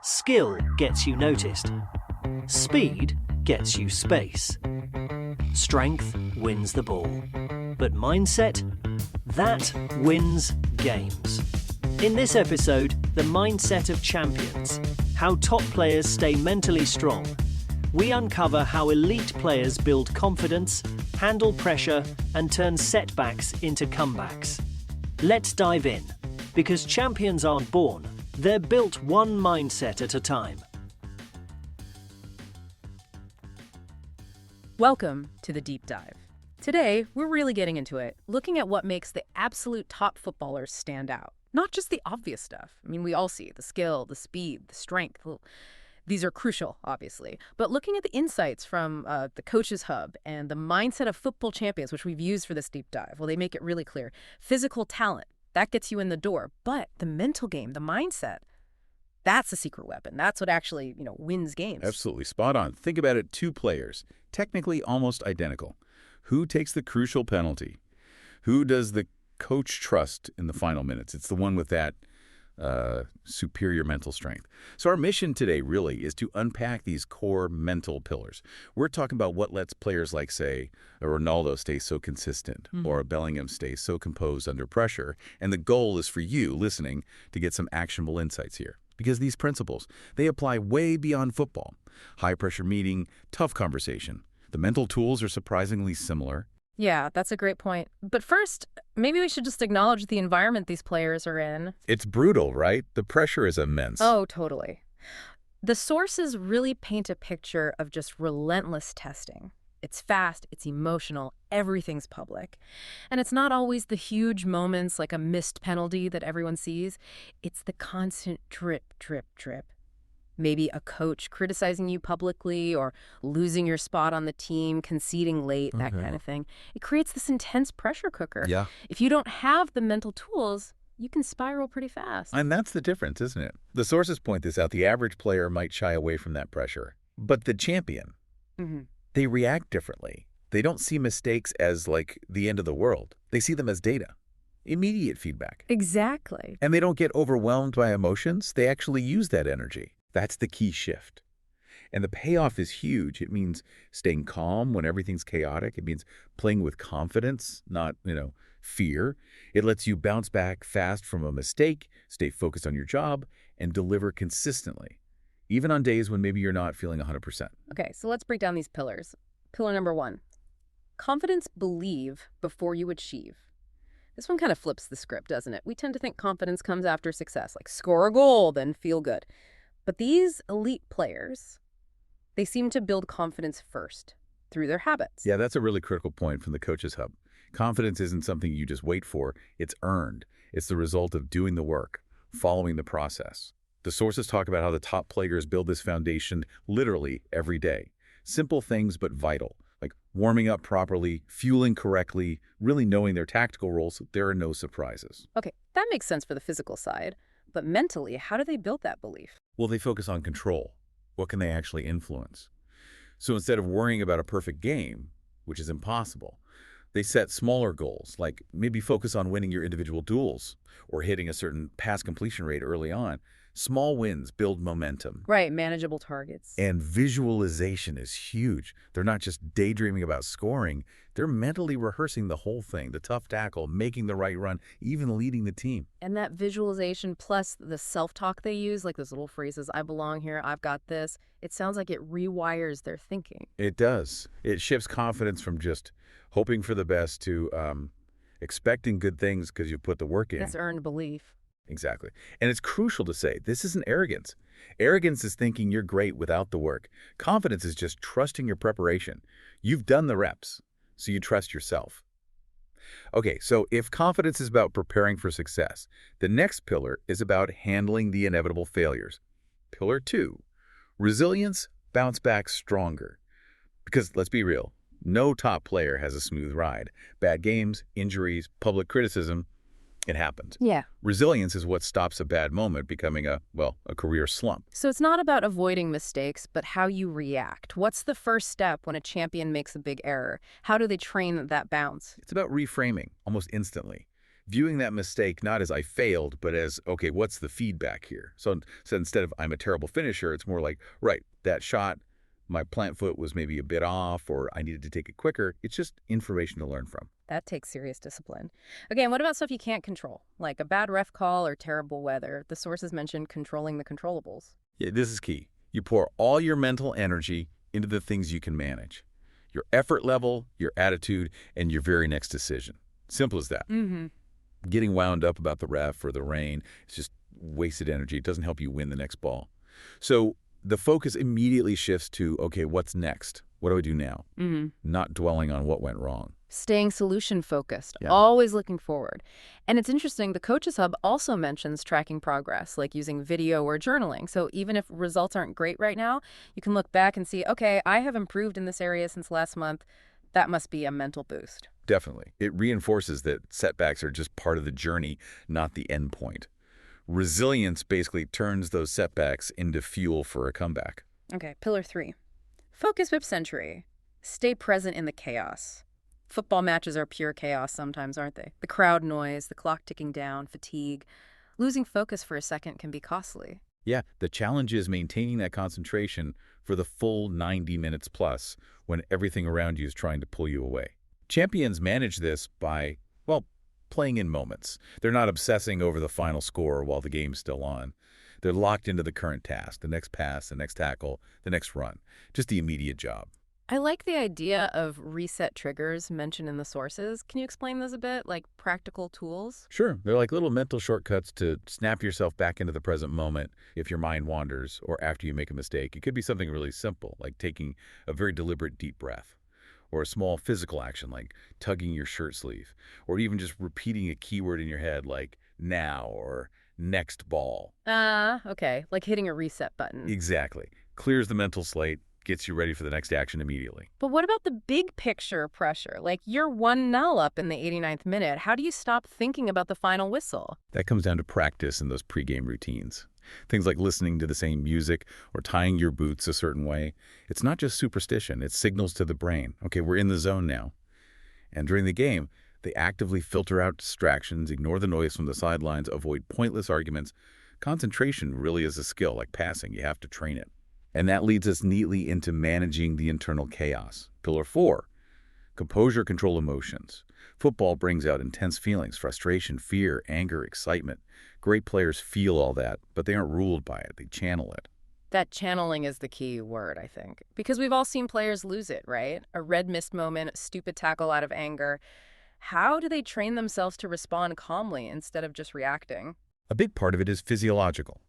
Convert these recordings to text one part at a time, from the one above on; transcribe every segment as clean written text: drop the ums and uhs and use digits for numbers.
Skill gets you noticed. Speed gets you space. Strength wins the ball. But mindset? That wins games. In this episode, the mindset of champions. How top players stay mentally strong. We uncover how elite players build confidence, handle pressure, and turn setbacks into comebacks. Let's dive in, because champions aren't born, they're built one mindset at a time. Welcome to the Deep Dive. Today, we're really getting into it, looking at what makes the absolute top footballers stand out. Not just the obvious stuff. I mean, we all see the skill, the speed, the strength. Well, these are crucial, obviously. But looking at the insights from the Coach's Hub and the mindset of football champions, which we've used for this deep dive, well, they make it really clear. Physical talent, that gets you in the door. But the mental game, the mindset, that's the secret weapon. That's what actually, wins games. Absolutely. Spot on. Think about it. Two players, technically almost identical. Who takes the crucial penalty? Who does the coach trust in the final minutes? It's the one with that superior mental strength. So our mission today really is to unpack these core mental pillars. We're talking about what lets players like, say, a Ronaldo stay so consistent or a Bellingham stay so composed under pressure. And the goal is for you, listening, to get some actionable insights here. Because these principles, they apply way beyond football. High-pressure meeting, tough conversation. The mental tools are surprisingly similar. Yeah, that's a great point. But first, maybe we should just acknowledge the environment these players are in. It's brutal, right? The pressure is immense. Oh, totally. The sources really paint a picture of just relentless testing. It's fast, it's emotional, everything's public. And it's not always the huge moments like a missed penalty that everyone sees. It's the constant drip, drip, drip. Maybe a coach criticizing you publicly or losing your spot on the team, conceding late, that kind of thing. It creates this intense pressure cooker. Yeah. If you don't have the mental tools, you can spiral pretty fast. And that's the difference, isn't it? The sources point this out. The average player might shy away from that pressure. But the champion, they react differently. They don't see mistakes as like the end of the world. They see them as data. Immediate feedback. Exactly. And they don't get overwhelmed by emotions. They actually use that energy. That's the key shift. And the payoff is huge. It means staying calm when everything's chaotic. It means playing with confidence, not, fear. It lets you bounce back fast from a mistake, stay focused on your job, and deliver consistently, even on days when maybe you're not feeling 100%. Okay, so let's break down these pillars. Pillar number 1, confidence believe before you achieve. This one kind of flips the script, doesn't it? We tend to think confidence comes after success, like score a goal, then feel good. But these elite players, they seem to build confidence first through their habits. Yeah, that's a really critical point from the Coach's Hub. Confidence isn't something you just wait for. It's earned. It's the result of doing the work, following the process. The sources talk about how the top players build this foundation literally every day. Simple things, but vital, like warming up properly, fueling correctly, really knowing their tactical roles. There are no surprises. Okay, that makes sense for the physical side. But mentally, how do they build that belief? Well, they focus on control. What can they actually influence? So instead of worrying about a perfect game, which is impossible, they set smaller goals, like maybe focus on winning your individual duels or hitting a certain pass completion rate early on. Small wins build momentum. Right, manageable targets. And visualization is huge. They're not just daydreaming about scoring. They're mentally rehearsing the whole thing, the tough tackle, making the right run, even leading the team. And that visualization plus the self-talk they use, like those little phrases, I belong here, I've got this, it sounds like it rewires their thinking. It does. It shifts confidence from just hoping for the best to expecting good things because you put the work in. That's earned belief. Exactly. And it's crucial to say, this isn't arrogance. Arrogance is thinking you're great without the work. Confidence is just trusting your preparation. You've done the reps, so you trust yourself. Okay, so if confidence is about preparing for success, the next pillar is about handling the inevitable failures. Pillar 2, resilience, bounce back stronger. Because let's be real, no top player has a smooth ride. Bad games, injuries, public criticism, it happens. Yeah. Resilience is what stops a bad moment becoming a career slump. So it's not about avoiding mistakes, but how you react. What's the first step when a champion makes a big error? How do they train that bounce? It's about reframing almost instantly. Viewing that mistake not as I failed, but as, okay, what's the feedback here? So instead of I'm a terrible finisher, it's more like, right, that shot, my plant foot was maybe a bit off, or I needed to take it quicker. It's just information to learn from. That takes serious discipline. Okay, and what about stuff you can't control, like a bad ref call or terrible weather? The sources mentioned controlling the controllables. Yeah, this is key. You pour all your mental energy into the things you can manage. Your effort level, your attitude, and your very next decision. Simple as that. Mm-hmm. Getting wound up about the ref or the rain is just wasted energy. It doesn't help you win the next ball. So the focus immediately shifts to, okay, what's next? What do I do now? Mm-hmm. Not dwelling on what went wrong. Staying solution-focused, Yeah. always looking forward. And it's interesting, the Coaches Hub also mentions tracking progress, like using video or journaling. So even if results aren't great right now, you can look back and see, okay, I have improved in this area since last month. That must be a mental boost. Definitely. It reinforces that setbacks are just part of the journey, not the end point. Resilience basically turns those setbacks into fuel for a comeback. Okay, pillar 3. Focus whip century. Stay present in the chaos. Football matches are pure chaos sometimes, aren't they? The crowd noise, the clock ticking down, fatigue. Losing focus for a second can be costly. Yeah, the challenge is maintaining that concentration for the full 90 minutes plus when everything around you is trying to pull you away. Champions manage this by, well, playing in moments. They're not obsessing over the final score while the game's still on. They're locked into the current task, the next pass, the next tackle, the next run, just the immediate job. I like the idea of reset triggers mentioned in the sources. Can you explain those a bit, like practical tools? Sure, they're like little mental shortcuts to snap yourself back into the present moment if your mind wanders or after you make a mistake. It could be something really simple, like taking a very deliberate deep breath, or a small physical action like tugging your shirt sleeve, or even just repeating a keyword in your head like now or next ball. Okay, like hitting a reset button. Exactly. Clears the mental slate, gets you ready for the next action immediately. But what about the big picture pressure? Like you're 1-0 up in the 89th minute. How do you stop thinking about the final whistle? That comes down to practice in those pregame routines. Things like listening to the same music or tying your boots a certain way. It's not just superstition, it signals to the brain, okay, we're in the zone now. And during the game, they actively filter out distractions, ignore the noise from the sidelines, avoid pointless arguments. Concentration really is a skill, like passing. You have to train it. And that leads us neatly into managing the internal chaos. Pillar 4, composure, control emotions. Football brings out intense feelings, frustration, fear, anger, excitement. Great players feel all that, but they aren't ruled by it. They channel it. That channeling is the key word, I think. Because we've all seen players lose it, right? A red missed moment, a stupid tackle out of anger. How do they train themselves to respond calmly instead of just reacting? A big part of it is physiological.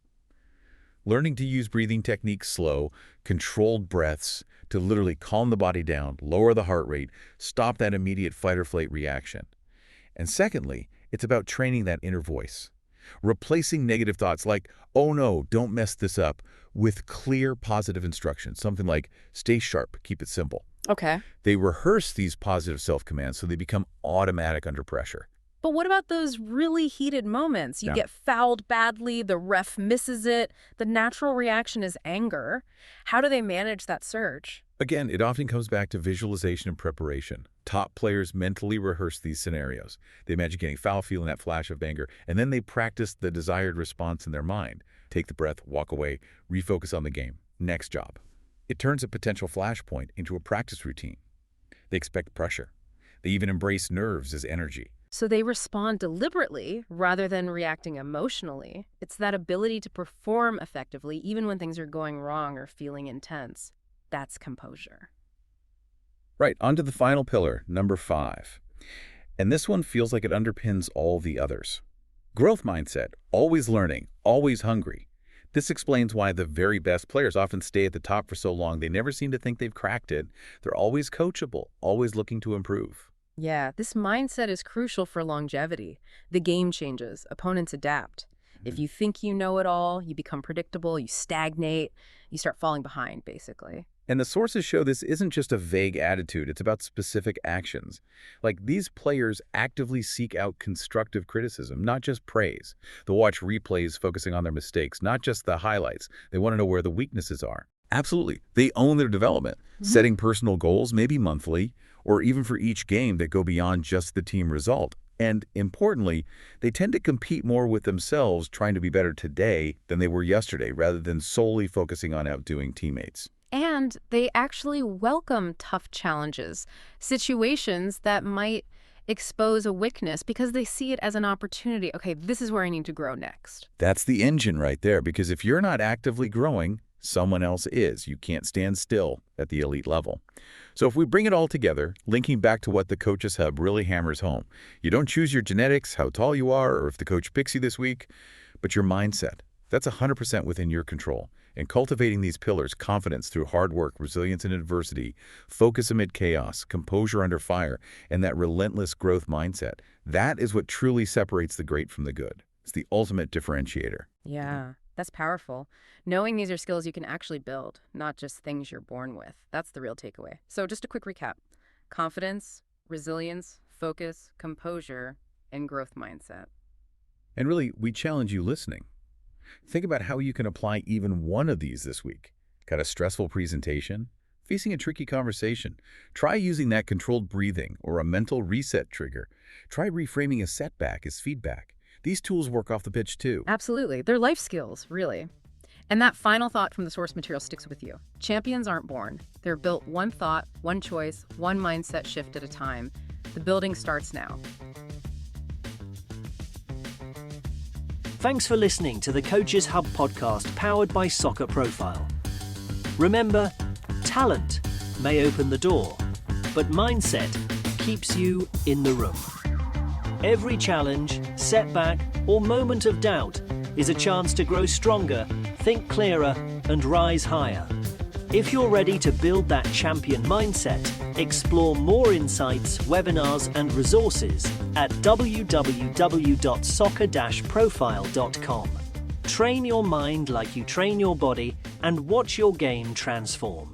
Learning to use breathing techniques, slow, controlled breaths to literally calm the body down, lower the heart rate, stop that immediate fight or flight reaction. And secondly, it's about training that inner voice. Replacing negative thoughts like, oh no, don't mess this up, with clear positive instructions. Something like, stay sharp, keep it simple. Okay. They rehearse these positive self-commands so they become automatic under pressure. But what about those really heated moments? You get fouled badly, the ref misses it. The natural reaction is anger. How do they manage that surge? Again, it often comes back to visualization and preparation. Top players mentally rehearse these scenarios. They imagine getting foul, feeling that flash of anger, and then they practice the desired response in their mind. Take the breath, walk away, refocus on the game. Next job. It turns a potential flashpoint into a practice routine. They expect pressure. They even embrace nerves as energy. So they respond deliberately rather than reacting emotionally. It's that ability to perform effectively even when things are going wrong or feeling intense. That's composure. Right, on to the final pillar, number 5. And this one feels like it underpins all the others. Growth mindset, always learning, always hungry. This explains why the very best players often stay at the top for so long. They never seem to think they've cracked it. They're always coachable, always looking to improve. Yeah, this mindset is crucial for longevity. The game changes. Opponents adapt. If you think you know it all, you become predictable, you stagnate, you start falling behind, basically. And the sources show this isn't just a vague attitude, it's about specific actions. Like these players actively seek out constructive criticism, not just praise. They'll watch replays focusing on their mistakes, not just the highlights. They want to know where the weaknesses are. Absolutely. They own their development, setting personal goals, maybe monthly, or even for each game that go beyond just the team result. And importantly, they tend to compete more with themselves trying to be better today than they were yesterday, rather than solely focusing on outdoing teammates. And they actually welcome tough challenges, situations that might expose a weakness because they see it as an opportunity. Okay, this is where I need to grow next. That's the engine right there, because if you're not actively growing, someone else is. You can't stand still at the elite level. So if we bring it all together, linking back to what the Coaches Hub really hammers home, you don't choose your genetics, how tall you are, or if the coach picks you this week, but your mindset. That's 100% within your control. And cultivating these pillars, confidence through hard work, resilience in adversity, focus amid chaos, composure under fire, and that relentless growth mindset, that is what truly separates the great from the good. It's the ultimate differentiator. Yeah, that's powerful. Knowing these are skills you can actually build, not just things you're born with. That's the real takeaway. So just a quick recap. Confidence, resilience, focus, composure, and growth mindset. And really, we challenge you listening. Think about how you can apply even one of these this week. Got a stressful presentation? Facing a tricky conversation? Try using that controlled breathing or a mental reset trigger. Try reframing a setback as feedback. These tools work off the pitch too. Absolutely. They're life skills, really. And that final thought from the source material sticks with you. Champions aren't born. They're built one thought, one choice, one mindset shift at a time. The building starts now. Thanks for listening to the Coaches Hub podcast powered by Soccer Profile. Remember, talent may open the door, but mindset keeps you in the room. Every challenge, setback, or moment of doubt is a chance to grow stronger, think clearer, and rise higher. If you're ready to build that champion mindset, explore more insights, webinars, and resources at www.soccer-profile.com. Train your mind like you train your body and watch your game transform.